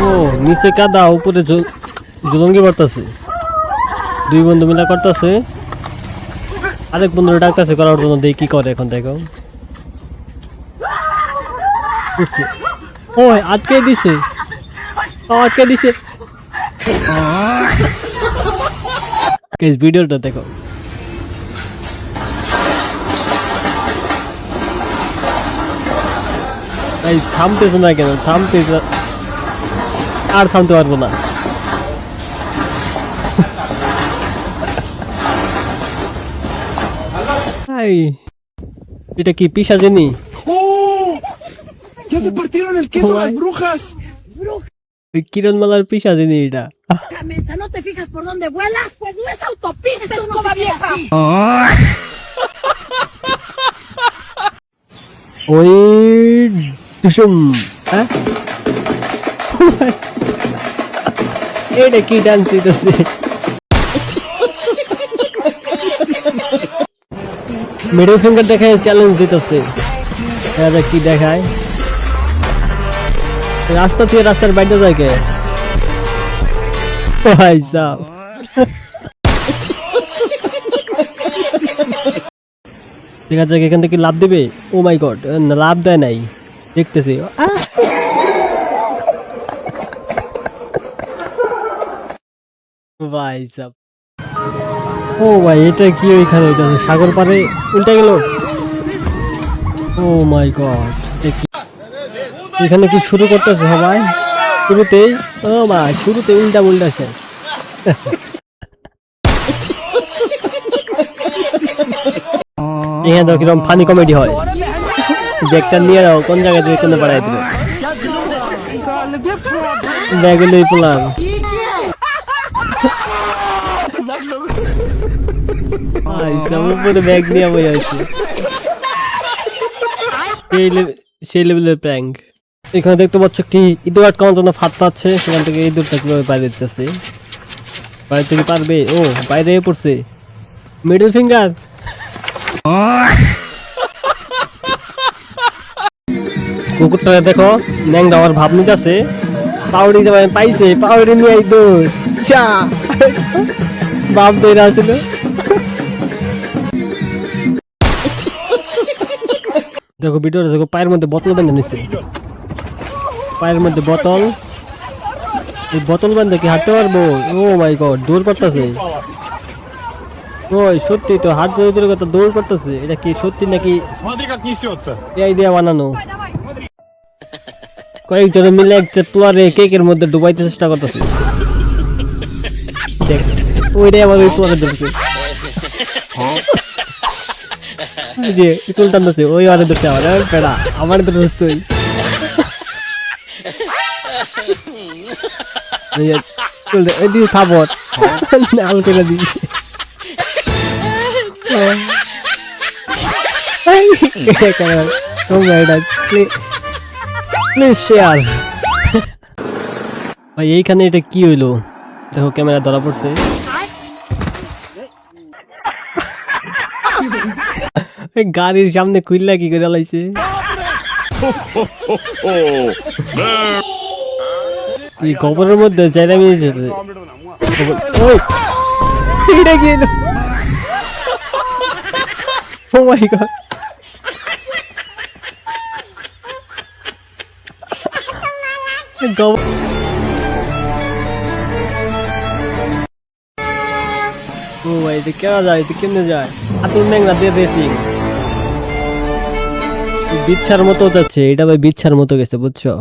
ও নিচে কাদা উপরে জলঙ্গি পড়তেছে, দুই বন্ধু মিলা করতেছে, আরেক বন্ধু ডাকতেছে করার জন্য, দেখি কি করে এখন। দেখো ও আটকে দিছে, আটকে দিছে। ভিডিওটা দেখো, এই থামতেছে না কেন, থামতেছে আর থামতে পারবো না। এটা কি পিশাচিনী? কিরণমালার পিশাচিনী এটা। ওই এটা কি ডান্স দিতেছে? মিডল ফিঙ্গার দেখায় চ্যালেঞ্জ দিতেছে, কি দেখায়? রাস্তা থেকে রাস্তার বাইরে যায় কে? ভাই সাব ঠিক আছে, এখান থেকে লাভ দিবে। ও মাই গড, লাভ দেয় নাই, দেখতেছি। ভাই সাব, ও ভাই এটা কি ওইখানে সাগর পারে উল্টে গেল। ও মাই গড, এখানে কি শুরু করতেছে সবাই শুরুতেই? ও ভাই শুরুতে উল্টা উল্টা শেষ। এখানে তো কিরকম ফানি কমেডি হয়, ব্যাগটা নিয়ে নাও, কোন জায়গা থেকে কোনে পাড়াই দিল, ব্যাগ লই পোলাম। ব্যাগ নিয়ে বই আছে, সেই লেভেলের প্র্যাঙ্ক। এখানে দেখতে পাচ্ছ একটি ইঁদুর আটকানোর জন্য ফাঁদ পাচ্ছে, সেখান থেকে ইঁদুরটা কিভাবে বাইরে দিতেছে। বাইরে থেকে পারবে, ও বাইরে পড়ছে। মিডল ফিঙ্গার, কুকুরটা দেখো ন্যাংরা আমার ভাব নিতেছে, পাউডি পাইছে, পাউডি নিয়ে ইঁদুর চা বাপ বের আসছিল। দেখো ভিডিওটা দেখো, পায়ের মধ্যে বোতল বেঁধে নিচ্ছে, পায়ের মধ্যে বোতল, এই বোতল বেঁধে কি হাঁটতে পারবো? ও মাই গড, দৌড় করতেছে। ওই সত্যি তো, হাত ধরে কথা দৌড় করতেছে। এটা কি সত্যি নাকি এই দিয়ে বানানো? কয়েকজনে মিলে একটা তুয়ারে কেকের মধ্যে ডুবাইতে চেষ্টা করতেছে। দেখ ওইটাই আমার ওই তুয়ারে ধরছে, যে চুল টানতেছে, ওই আরে ধরছে আমার পেড়া, আমার ধরছিস তুই। এদিকে খাবর আল করে দিয়েছে। প্লিজ শেয়ার ভাই। এইখানে এটা কি হইলো? দেখো ক্যামেরা ধরা পড়ছে, গাড়ির সামনে খুললা কি করে লাইছে। এই গোবরের মধ্যে চাইরা মিলে ও মাই গড, ও ভাই এটা কেনা যায়, এটা কেমনে যায়? আতুর ন্যাংরা দিয়ে রেসিং বিচ্ছার মতো যাচ্ছে, এটা ভাই বিচ্ছার মতো গেছে, বুঝছো?